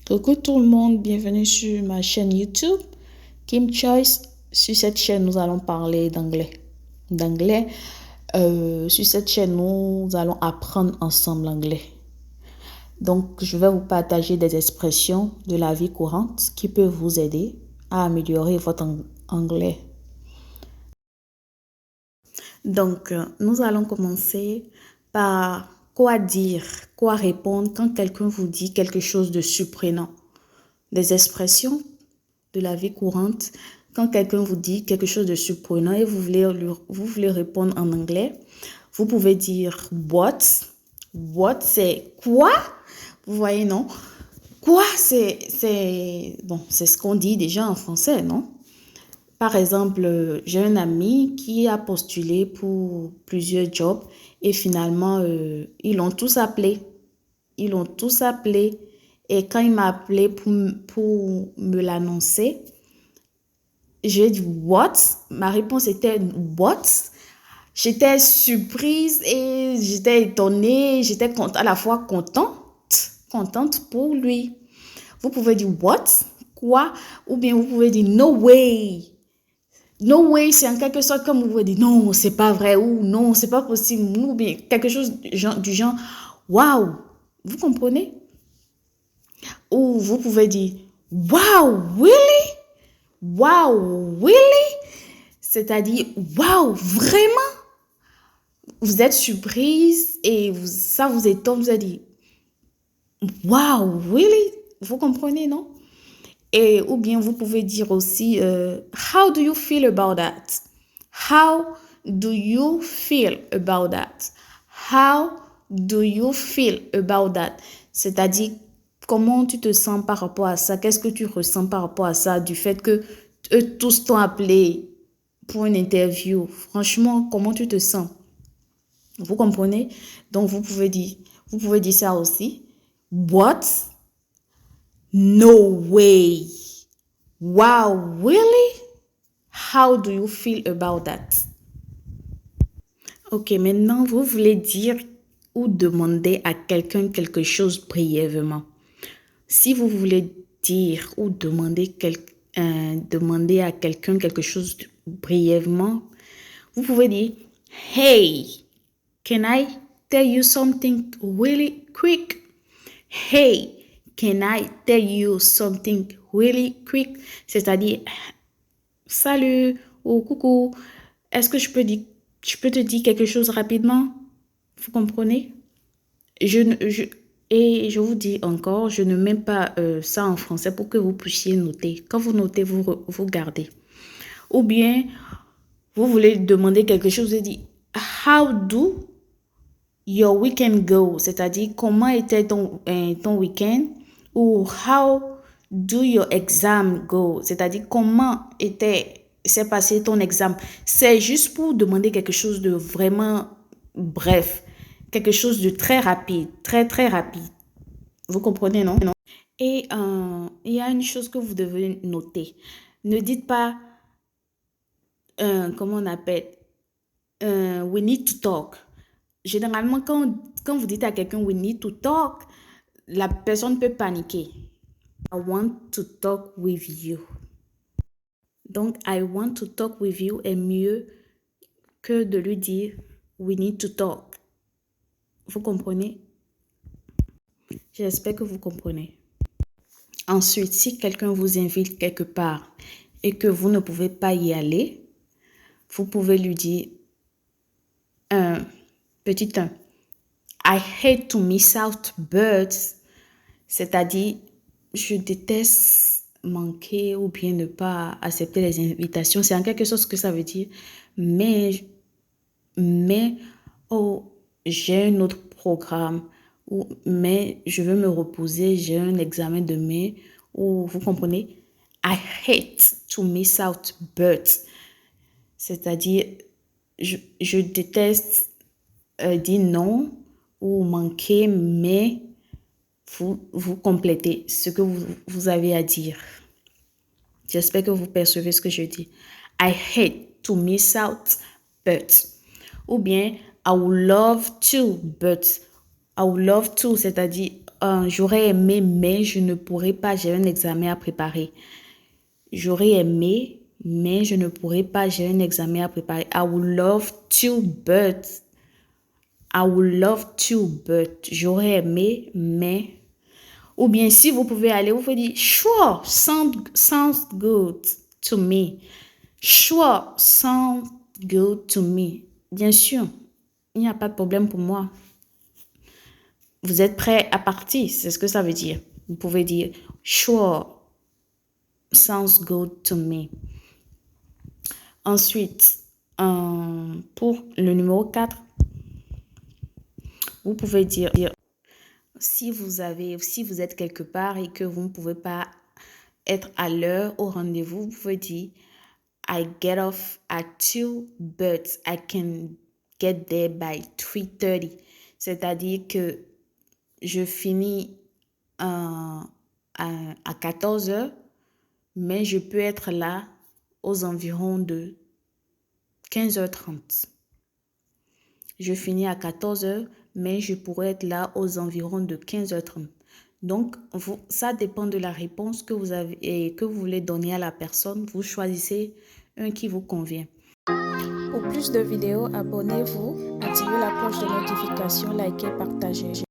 Coucou tout le monde, bienvenue sur ma chaîne YouTube, Kim Choice. Sur cette chaîne, nous allons parler d'anglais. Sur cette chaîne, nous allons apprendre ensemble l'anglais. Donc, je vais vous partager des expressions de la vie courante qui peuvent vous aider à améliorer votre anglais. Donc, nous allons commencer par quoi dire, quoi répondre quand quelqu'un vous dit quelque chose de surprenant. Des expressions de la vie courante, quand quelqu'un vous dit quelque chose de surprenant et vous voulez répondre en anglais, vous pouvez dire what. What, c'est quoi? Vous voyez, non? Quoi, bon, c'est ce qu'on dit déjà en français, non? Par exemple, j'ai un ami qui a postulé pour plusieurs jobs et finalement, ils l'ont tous appelé. Ils l'ont tous appelé. Et quand il m'a appelé pour me l'annoncer, j'ai dit what? Ma réponse était what? J'étais surprise et j'étais étonnée, j'étais à la fois contente pour lui. Vous pouvez dire what? Quoi? Ou bien vous pouvez dire no way. No way, c'est en quelque sorte comme vous pouvez dire non, c'est pas vrai ou non, c'est pas possible ou bien quelque chose du genre wow. Vous comprenez? Ou vous pouvez dire wow, really? Wow, really? C'est-à-dire wow, vraiment? Vous êtes surprise et ça vous étonne, vous avez dit wow, really? Vous comprenez, non? Et ou bien vous pouvez dire aussi how do you feel about that? How do you feel about that? How do you feel about that? C'est-à-dire comment tu te sens par rapport à ça? Qu'est-ce que tu ressens par rapport à ça? Du fait que eux tous t'ont appelé pour une interview. Franchement, comment tu te sens? Vous comprenez? Donc vous pouvez dire ça aussi. What? No way. Wow, really? How do you feel about that? Ok, maintenant vous voulez dire ou demander à quelqu'un quelque chose brièvement. Si vous voulez dire ou demander à quelqu'un quelque chose brièvement, vous pouvez dire hey, can I tell you something really quick? Hey, can I tell you something really quick? C'est-à-dire salut ou coucou. Est-ce que je peux te dire quelque chose rapidement? Vous comprenez? Je, ne- je, et je vous dis encore, je ne mets pas ça en français pour que vous puissiez noter. Quand vous notez, vous gardez. Ou bien, vous voulez demander quelque chose et dire, how do your weekend go? C'est-à-dire, comment était ton week-end? Ou how do your exam go? C'est-à-dire, s'est passé ton examen? C'est juste pour demander quelque chose de vraiment bref. Quelque chose de très rapide, très très rapide. Vous comprenez, non? Et il y a une chose que vous devez noter. Ne dites pas, comment on appelle, we need to talk. Généralement, quand vous dites à quelqu'un we need to talk, la personne peut paniquer. I want to talk with you. Donc, I want to talk with you est mieux que de lui dire we need to talk. Vous comprenez? J'espère que vous comprenez. Ensuite, si quelqu'un vous invite quelque part et que vous ne pouvez pas y aller, vous pouvez lui dire un petit 1. I hate to miss out, but, c'est-à-dire, je déteste manquer ou bien ne pas accepter les invitations. C'est en quelque sorte ce que ça veut dire. Mais oh, j'ai un autre programme. Mais je veux me reposer, j'ai un examen demain. Ou vous comprenez? I hate to miss out, but. C'est-à-dire, je déteste dire non ou manquer, mais vous complétez ce que vous avez à dire. J'espère que vous percevez ce que je dis. I hate to miss out, but. Ou bien, I would love to, but. I would love to, c'est-à-dire, j'aurais aimé, mais je ne pourrais pas, j'ai un examen à préparer. J'aurais aimé, mais je ne pourrais pas, j'ai un examen à préparer. I would love to, but. I would love to, but. J'aurais aimé, mais. Ou bien si vous pouvez aller, vous pouvez dire, sure, sounds good to me. Sure, sounds good to me. Bien sûr, il n'y a pas de problème pour moi. Vous êtes prêt à partir, c'est ce que ça veut dire. Vous pouvez dire, sure, sounds good to me. Ensuite, pour le numéro 4, vous pouvez dire, si vous êtes quelque part et que vous ne pouvez pas être à l'heure au rendez-vous, vous pouvez dire, I get off at 2, but I can get there by 3:30. C'est-à-dire que je finis à 14 heures, mais je peux être là aux environs de 15h30. Je finis à 14 heures, mais je pourrais être là aux environs de 15h30. Donc, ça dépend de la réponse que vous avez et que vous voulez donner à la personne. Vous choisissez un qui vous convient. Pour plus de vidéos, abonnez-vous, activez la cloche de notification, likez, partagez.